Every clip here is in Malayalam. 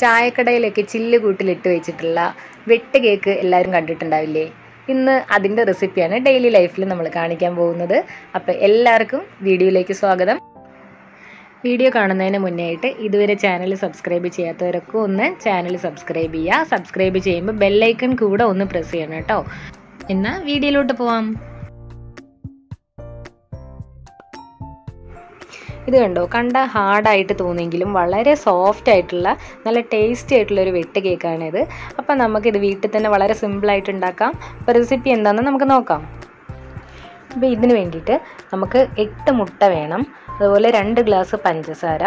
ചായക്കടയിലൊക്കെ ചില്ല് കൂട്ടിലിട്ട് വെച്ചിട്ടുള്ള വെട്ട് കേക്ക് എല്ലാവരും കണ്ടിട്ടുണ്ടാവില്ലേ? ഇന്ന് അതിൻ്റെ റെസിപ്പിയാണ് ഡെയിലി ലൈഫിൽ നമ്മൾ കാണിക്കാൻ പോകുന്നത്. അപ്പോൾ എല്ലാവർക്കും വീഡിയോയിലേക്ക് സ്വാഗതം. വീഡിയോ കാണുന്നതിന് മുന്നേ ആയിട്ട് ഇതുവരെ ചാനൽ സബ്സ്ക്രൈബ് ചെയ്യാത്തവരൊക്കെ ഒന്ന് ചാനൽ സബ്സ്ക്രൈബ് ചെയ്യുക. സബ്സ്ക്രൈബ് ചെയ്യുമ്പോൾ ബെല്ലൈക്കൺ കൂടെ ഒന്ന് പ്രസ് ചെയ്യണം കേട്ടോ. എന്നാൽ വീഡിയോയിലോട്ട് പോവാം. ഇത് കണ്ടോ, കണ്ട ഹാർഡായിട്ട് തോന്നിയെങ്കിലും വളരെ സോഫ്റ്റ് ആയിട്ടുള്ള നല്ല ടേസ്റ്റി ആയിട്ടുള്ള ഒരു വെട്ട് കേക്കാണിത്. അപ്പം നമുക്കിത് വീട്ടിൽ തന്നെ വളരെ സിമ്പിളായിട്ട് ഉണ്ടാക്കാം. അപ്പോൾ റെസിപ്പി എന്താണെന്ന് നമുക്ക് നോക്കാം. അപ്പോൾ ഇതിന് വേണ്ടിയിട്ട് നമുക്ക് 8 മുട്ട വേണം, അതുപോലെ 2 ഗ്ലാസ് പഞ്ചസാര,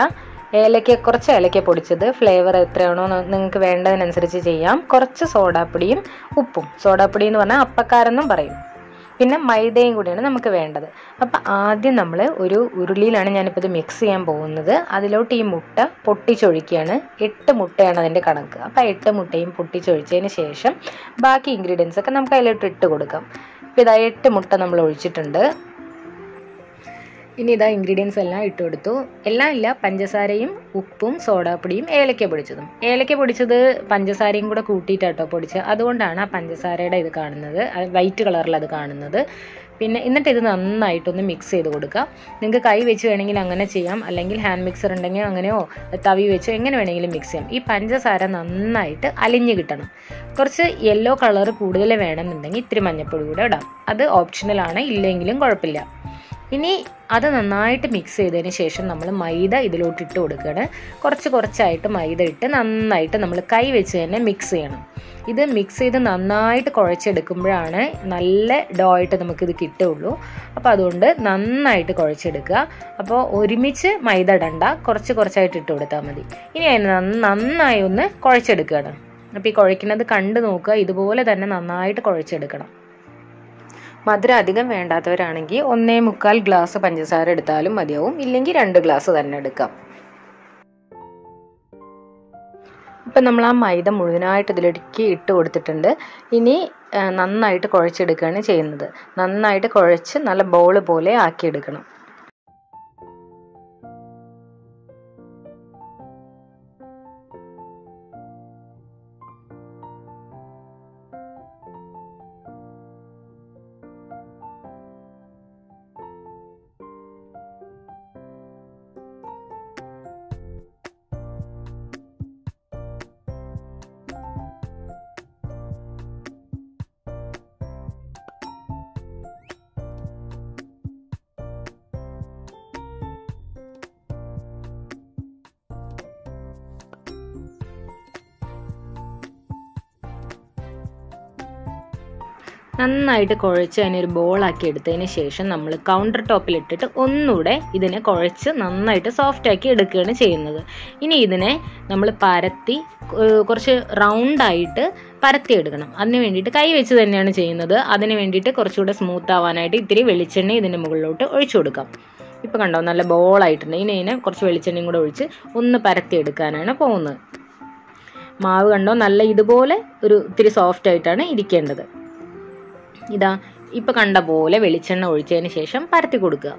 കുറച്ച് ഏലക്ക പൊടിച്ചത്, ഫ്ലേവർ എത്രയാണോ നിങ്ങൾക്ക് വേണ്ടതിനനുസരിച്ച് ചെയ്യാം, കുറച്ച് സോഡാപ്പൊടിയും ഉപ്പും. സോഡാപ്പൊടി എന്ന് പറഞ്ഞാൽ അപ്പക്കാരെന്നും പറയും. പിന്നെ മൈദയും കൂടിയാണ് നമുക്ക് വേണ്ടത്. അപ്പം ആദ്യം നമ്മൾ ഒരു ഉരുളിയിലാണ് ഞാനിപ്പോൾ ഇത് മിക്സ് ചെയ്യാൻ പോകുന്നത്. അതിലോട്ട് ഈ മുട്ട പൊട്ടിച്ചൊഴിക്കുകയാണ്. 8 മുട്ടയാണ് അതിൻ്റെ കണക്ക്. അപ്പം 8 മുട്ടയും പൊട്ടിച്ചൊഴിച്ചതിന് ശേഷം ബാക്കി ഇൻഗ്രീഡിയൻസ് ഒക്കെ നമുക്ക് അതിലോട്ട് ഇട്ട് കൊടുക്കാം. അപ്പോൾ ഇതാ 8 മുട്ട നമ്മൾ ഒഴിച്ചിട്ടുണ്ട്. ഇനി ഇതാ ഇൻഗ്രീഡിയൻസ് എല്ലാം ഇട്ട് കൊടുത്തു. എല്ലാം ഇല്ല, പഞ്ചസാരയും ഉപ്പും സോഡാപ്പൊടിയും ഏലക്ക പൊടിച്ചത് പഞ്ചസാരയും കൂടെ കൂട്ടിയിട്ടാട്ടോ പൊടിച്ചത്. അതുകൊണ്ടാണ് ആ പഞ്ചസാരയുടെ ഇത് കാണുന്നത്, വൈറ്റ് കളറിൽ അത് കാണുന്നത്. പിന്നെ എന്നിട്ട് ഇത് നന്നായിട്ടൊന്ന് മിക്സ് ചെയ്ത് കൊടുക്കുക. നിങ്ങൾക്ക് കൈ വെച്ച് വേണമെങ്കിൽ അങ്ങനെ ചെയ്യാം, അല്ലെങ്കിൽ ഹാൻഡ് മിക്സർ ഉണ്ടെങ്കിൽ അങ്ങനെയോ തവി വെച്ചോ എങ്ങനെ വേണമെങ്കിലും മിക്സ് ചെയ്യാം. ഈ പഞ്ചസാര നന്നായിട്ട് അലിഞ്ഞ് കിട്ടണം. കുറച്ച് യെല്ലോ കളർ കൂടുതൽ വേണമെന്നുണ്ടെങ്കിൽ ഇത്തിരി മഞ്ഞൾപ്പൊടി കൂടെ ഇടാം. അത് ഓപ്ഷണലാണ്, ഇല്ലെങ്കിലും കുഴപ്പമില്ല. ഇനി അത് നന്നായിട്ട് മിക്സ് ചെയ്തതിന് ശേഷം നമ്മൾ മൈദ ഇതിലോട്ട് ഇട്ട് കൊടുക്കുകയാണ്. കുറച്ചായിട്ട് മൈദ ഇട്ട് നന്നായിട്ട് നമ്മൾ കൈ വെച്ച് തന്നെ മിക്സ് ചെയ്യണം. ഇത് മിക്സ് ചെയ്ത് നന്നായിട്ട് കുഴച്ചെടുക്കുമ്പോഴാണ് നല്ല ഡോ ആയിട്ട് നമുക്കിത് കിട്ടുള്ളൂ. അപ്പോൾ അതുകൊണ്ട് നന്നായിട്ട് കുഴച്ചെടുക്കുക. അപ്പോൾ ഒരുമിച്ച് മൈദ ഇടണ്ട, കുറച്ചായിട്ട് ഇട്ട് കൊടുത്താൽ മതി. ഇനി അതിന് നന്നായി ഒന്ന് കുഴച്ചെടുക്കുകയാണ്. അപ്പോൾ ഈ കുഴയ്ക്കുന്നത് കണ്ട് നോക്കുക, ഇതുപോലെ തന്നെ നന്നായിട്ട് കുഴച്ചെടുക്കണം. മധുരം അധികം വേണ്ടാത്തവരാണെങ്കിൽ 1.25 ഗ്ലാസ് പഞ്ചസാര എടുത്താലും മതിയാവും, ഇല്ലെങ്കിൽ 2 ഗ്ലാസ് തന്നെ എടുക്കാം. ഇപ്പം നമ്മൾ ആ മൈദ മുഴുവനായിട്ട് ഇതിലേക്ക് ഇട്ട് കൊടുത്തിട്ടുണ്ട്. ഇനി നന്നായിട്ട് കുഴച്ചെടുക്കുകയാണ് ചെയ്യുന്നത്. നന്നായിട്ട് കുഴച്ച് നല്ല ബോൾ പോലെ ആക്കിയെടുക്കണം. നന്നായിട്ട് കുഴച്ച് അതിനൊരു ബോളാക്കി എടുത്തതിന് ശേഷം നമ്മൾ കൗണ്ടർ ടോപ്പിലിട്ടിട്ട് ഒന്നുകൂടെ ഇതിനെ കുഴച്ച് നന്നായിട്ട് സോഫ്റ്റാക്കി എടുക്കുകയാണ് ചെയ്യുന്നത്. ഇനി ഇതിനെ നമ്മൾ പരത്തി കുറച്ച് റൗണ്ടായിട്ട് പരത്തിയെടുക്കണം. അതിന് വേണ്ടിയിട്ട് കൈ വെച്ച് തന്നെയാണ് ചെയ്യുന്നത്. അതിന് വേണ്ടിയിട്ട് കുറച്ചുകൂടെ സ്മൂത്ത് ആവാനായിട്ട് ഇത്തിരി വെളിച്ചെണ്ണ ഇതിൻ്റെ മുകളിലോട്ട് ഒഴിച്ചു കൊടുക്കാം. ഇപ്പോൾ കണ്ടോ, നല്ല ബോളായിട്ടുണ്ട്. ഇനി ഇതിനെ കുറച്ച് വെളിച്ചെണ്ണയും കൂടെ ഒഴിച്ച് ഒന്ന് പരത്തിയെടുക്കാനാണ് പോകുന്നത്. മാവ് കണ്ടോ, നല്ല ഇതുപോലെ ഒരു ഇത്തിരി സോഫ്റ്റായിട്ടാണ് ഇരിക്കേണ്ടത്. ഇതാ ഇപ്പം കണ്ട പോലെ വെളിച്ചെണ്ണ ഒഴിച്ചതിന് ശേഷം പരത്തി കൊടുക്കുക.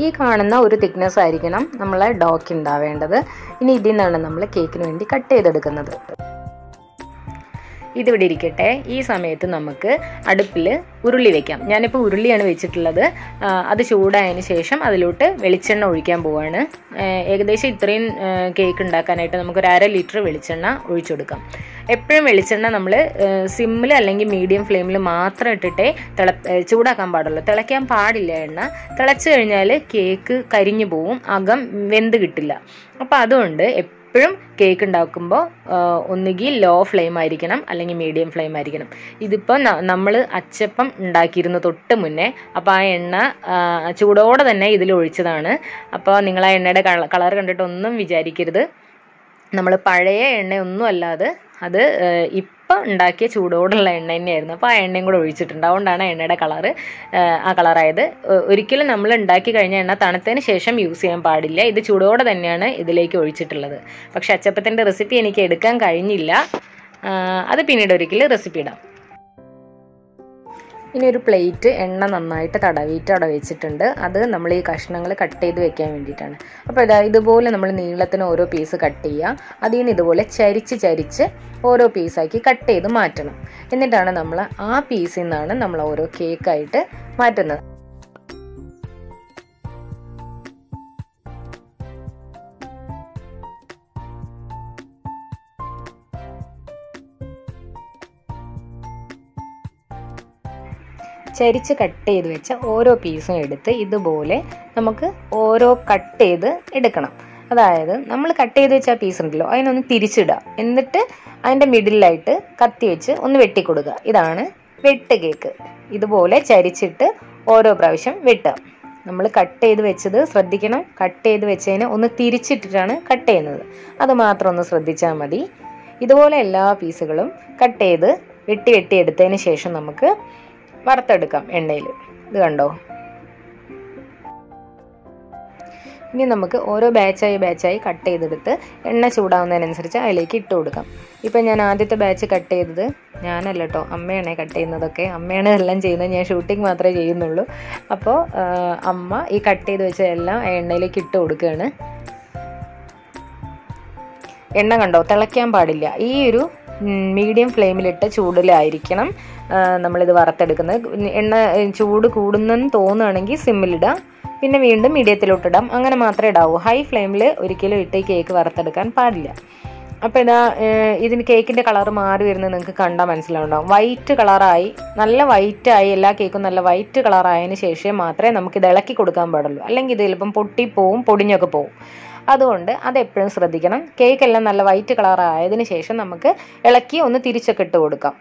ഈ കാണുന്ന ഒരു തിക്നെസ് ആയിരിക്കണം നമ്മളെ ഡോക്ക് ഉണ്ടാവേണ്ടത്. ഇനി ഇതിൽ നിന്നാണ് നമ്മൾ കേക്കിന് വേണ്ടി കട്ട് ചെയ്തെടുക്കുന്നത്. ഇതിവിടെ ഇരിക്കട്ടെ. ഈ സമയത്ത് നമുക്ക് അടുപ്പിൽ ഉരുളി വെക്കാം. ഞാനിപ്പോൾ ഉരുളിയാണ് വെച്ചിട്ടുള്ളത്. അത് ചൂടായതിന് ശേഷം അതിലോട്ട് വെളിച്ചെണ്ണ ഒഴിക്കാൻ പോവാണ്. ഏകദേശം ഇത്രയും കേക്ക് ഉണ്ടാക്കാനായിട്ട് നമുക്കൊരു 1/2 ലിറ്റർ വെളിച്ചെണ്ണ ഒഴിച്ചെടുക്കാം. എപ്പോഴും വെളിച്ചെണ്ണ നമ്മൾ സിമ്മിൽ അല്ലെങ്കിൽ മീഡിയം ഫ്ലെയിമിൽ മാത്രം ഇട്ടിട്ടേ ചൂടാക്കാൻ പാടുള്ളൂ. തിളയ്ക്കാൻ പാടില്ല എണ്ണ. തിളച്ച് കഴിഞ്ഞാൽ കേക്ക് കരിഞ്ഞു പോവും, അകം വെന്ത് കിട്ടില്ല. അപ്പോൾ അതുകൊണ്ട് എപ്പോഴും കേക്ക് ഉണ്ടാക്കുമ്പോൾ ഒന്നുകിൽ ലോ ഫ്ലെയിം ആയിരിക്കണം, അല്ലെങ്കിൽ മീഡിയം ഫ്ലെയിം ആയിരിക്കണം. ഇതിപ്പോൾ നമ്മൾ അച്ചപ്പം ഉണ്ടാക്കിയിരുന്നു തൊട്ട് മുന്നേ. അപ്പോൾ ആ എണ്ണ ചൂടോടെ തന്നെ ഇതിൽ ഒഴിച്ചതാണ്. അപ്പോൾ നിങ്ങൾ ആ എണ്ണയുടെ കളർ കണ്ടിട്ടൊന്നും വിചാരിക്കരുത്. നമ്മൾ പഴയ എണ്ണയൊന്നും അല്ലാതെ അത് ഇപ്പം ഉണ്ടാക്കിയ ചൂടോടുള്ള എണ്ണ തന്നെയായിരുന്നു. അപ്പോൾ ആ എണ്ണയും കൂടെ ഒഴിച്ചിട്ടുണ്ട്. അതുകൊണ്ടാണ് എണ്ണയുടെ കളറ് ആ കളറായത്. ഒരിക്കലും നമ്മൾ ഉണ്ടാക്കി കഴിഞ്ഞ എണ്ണ തണുത്തതിന് ശേഷം യൂസ് ചെയ്യാൻ പാടില്ല. ഇത് ചൂടോടെ തന്നെയാണ് ഇതിലേക്ക് ഒഴിച്ചിട്ടുള്ളത്. പക്ഷെ അച്ചപ്പത്തിൻ്റെ റെസിപ്പി എനിക്ക് എടുക്കാൻ കഴിഞ്ഞില്ല. അത് പിന്നീട് ഒരിക്കലും റെസിപ്പി ഇടാം. ഇനി ഒരു പ്ലേറ്റ് എണ്ണ നന്നായിട്ട് തടവിയിട്ട് അവിടെ വെച്ചിട്ടുണ്ട്. അത് നമ്മൾ ഈ കഷ്ണങ്ങൾ കട്ട് ചെയ്ത് വെക്കാൻ വേണ്ടിയിട്ടാണ്. അപ്പോൾ ഇതുപോലെ നമ്മൾ നീളത്തിന് ഓരോ പീസ് കട്ട് ചെയ്യുക. അതിൽ നിന്ന് ഇതുപോലെ ചരിച്ച് ഓരോ പീസാക്കി കട്ട് ചെയ്ത് മാറ്റണം. എന്നിട്ടാണ് നമ്മൾ ആ പീസിൽ നിന്നാണ് നമ്മൾ ഓരോ കേക്കായിട്ട് മാറ്റുന്നത്. ചരിച്ച് കട്ട് ചെയ്ത് വെച്ച ഓരോ പീസും എടുത്ത് ഇതുപോലെ നമുക്ക് ഓരോ കട്ട് ചെയ്ത് എടുക്കണം. അതായത് നമ്മൾ കട്ട് ചെയ്ത് വെച്ച ആ പീസ് ഉണ്ടല്ലോ, അതിനൊന്ന് തിരിച്ചിടുക. എന്നിട്ട് അതിൻ്റെ മിഡിലായിട്ട് കത്തി വെച്ച് ഒന്ന് വെട്ടിക്കൊടുക്കുക. ഇതാണ് വെട്ട് കേക്ക്. ഇതുപോലെ ചരിച്ചിട്ട് ഓരോ പ്രാവശ്യം വെട്ടുക. നമ്മൾ കട്ട് ചെയ്ത് വെച്ചത് ശ്രദ്ധിക്കണം, കട്ട് ചെയ്ത് വെച്ചതിന് ഒന്ന് തിരിച്ചിട്ടിട്ടാണ് കട്ട് ചെയ്യുന്നത്. അത് മാത്രം ഒന്ന് ശ്രദ്ധിച്ചാൽ മതി. ഇതുപോലെ എല്ലാ പീസുകളും കട്ട് ചെയ്ത് വെട്ടി എടുത്തതിന് ശേഷം നമുക്ക് വറുത്തെടുക്കാം എണ്ണയിൽ. ഇത് കണ്ടോ. ഇനി നമുക്ക് ഓരോ ബാച്ചായി കട്ട് ചെയ്തെടുത്ത് എണ്ണ ചൂടാവുന്നതിനനുസരിച്ച് അതിലേക്ക് ഇട്ട് കൊടുക്കാം. ഇപ്പം ഞാൻ ആദ്യത്തെ ബാച്ച് കട്ട് ചെയ്തത് ഞാനല്ല കേട്ടോ, അമ്മയാണ് കട്ട് ചെയ്യുന്നതൊക്കെ. അമ്മയാണ് എല്ലാം ചെയ്യുന്നത്, ഞാൻ ഷൂട്ടിങ് മാത്രമേ ചെയ്യുന്നുള്ളൂ. അപ്പോൾ അമ്മ ഈ കട്ട് ചെയ്ത് വെച്ച എല്ലാം എണ്ണയിലേക്ക് ഇട്ട് കൊടുക്കുകയാണ്. എണ്ണ കണ്ടോ, തിളയ്ക്കാൻ പാടില്ല. ഈ ഒരു മീഡിയം ഫ്ലെയിമിലിട്ട് ചൂടിലായിരിക്കണം നമ്മളിത് വറുത്തെടുക്കുന്നത്. എണ്ണ ചൂട് കൂടുന്നെന്ന് തോന്നുകയാണെങ്കിൽ സിമ്മിലിടാം, പിന്നെ വീണ്ടും മീഡിയത്തിലോട്ടിടാം. അങ്ങനെ മാത്രമേ ഇടാവൂ. ഹൈ ഫ്ലെയിമിൽ ഒരിക്കലും ഇട്ട് ഈ കേക്ക് വറുത്തെടുക്കാൻ പാടില്ല. അപ്പോൾ ഇതിന് കേക്കിൻ്റെ കളർ മാറി വരുന്നത് നിങ്ങൾക്ക് കണ്ടാൽ മനസ്സിലാവുണ്ടാവും. വൈറ്റ് കളറായി, നല്ല വൈറ്റായി, എല്ലാ കേക്കും നല്ല വൈറ്റ് കളറായതിന് ശേഷം മാത്രമേ നമുക്കിത് ഇളക്കി കൊടുക്കാൻ പാടുള്ളൂ. അല്ലെങ്കിൽ ഇത് ചിലപ്പം പൊട്ടിപ്പോവും, പൊടിഞ്ഞൊക്കെ പോവും. അതുകൊണ്ട് അതെപ്പോഴും ശ്രദ്ധിക്കണം. കേക്കെല്ലാം നല്ല വൈറ്റ് കളറായതിന് ശേഷം നമുക്ക് ഇളക്കി ഒന്ന് തിരിച്ചൊക്കെ ഇട്ട് കൊടുക്കാം.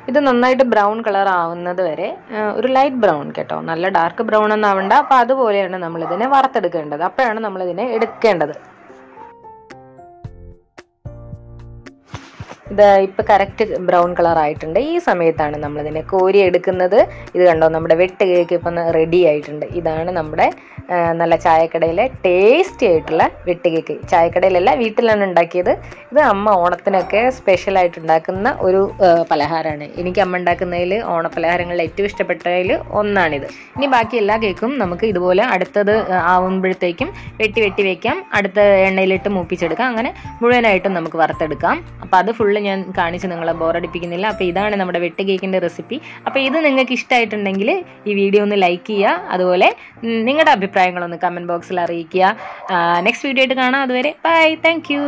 ഇത് നന്നായിട്ട് ബ്രൗൺ കളർ ആവുന്നത് വരെ ഒരു ലൈറ്റ് ബ്രൗൺ കേട്ടോ, നല്ല ഡാർക്ക് ബ്രൗൺ ഒന്നും ആവണ്ട. അപ്പോൾ അതുപോലെയാണ് നമ്മളിതിനെ വറുത്തെടുക്കേണ്ടത്. അപ്പോഴാണ് നമ്മളിതിനെ എടുക്കേണ്ടത്. ഇത് ഇപ്പം കറക്റ്റ് ബ്രൗൺ കളർ ആയിട്ടുണ്ട്. ഈ സമയത്താണ് നമ്മളിതിനെ കോരി എടുക്കുന്നത്. ഇത് കണ്ടോ, നമ്മുടെ വെട്ട് കേക്ക് ഇപ്പം റെഡി ആയിട്ടുണ്ട്. ഇതാണ് നമ്മുടെ നല്ല ചായക്കടയിലെ ടേസ്റ്റി ആയിട്ടുള്ള വെട്ട് കേക്ക്. ചായക്കടയിലല്ല, വീട്ടിലാണ് ഉണ്ടാക്കിയത്. ഇത് അമ്മ ഓണത്തിനൊക്കെ സ്പെഷ്യലായിട്ട് ഉണ്ടാക്കുന്ന ഒരു പലഹാരമാണ്. എനിക്ക് അമ്മ ഉണ്ടാക്കുന്നതിൽ ഓണപ്പലഹാരങ്ങളിൽ ഏറ്റവും ഇഷ്ടപ്പെട്ടതിൽ ഒന്നാണിത്. ഇനി ബാക്കി എല്ലാ കേക്കും നമുക്ക് ഇതുപോലെ അടുത്തത് ആവുമ്പോഴത്തേക്കും വെട്ടി വെക്കാം. അടുത്ത എണ്ണയിലിട്ട് മൂപ്പിച്ചെടുക്കാം. അങ്ങനെ മുഴുവനായിട്ടും നമുക്ക് വറുത്തെടുക്കാം. അപ്പോൾ അത് ഫുള്ള് ഞാൻ കാണിച്ച് നിങ്ങളെ ബോറടിപ്പിക്കുന്നില്ല. അപ്പോൾ ഇതാണ് നമ്മുടെ വെട്ട് കേക്കിൻ്റെ റെസിപ്പി. അപ്പോൾ ഇത് നിങ്ങൾക്ക് ഇഷ്ടമായിട്ടുണ്ടെങ്കിൽ ഈ വീഡിയോ ഒന്ന് ലൈക്ക് ചെയ്യുക. അതുപോലെ നിങ്ങളുടെ അഭിപ്രായങ്ങളൊന്ന് കമൻറ്റ് ബോക്സിൽ അറിയിക്കുക. നെക്സ്റ്റ് വീഡിയോ ആയിട്ട് കാണാം. അതുവരെ ബൈ, താങ്ക് യു.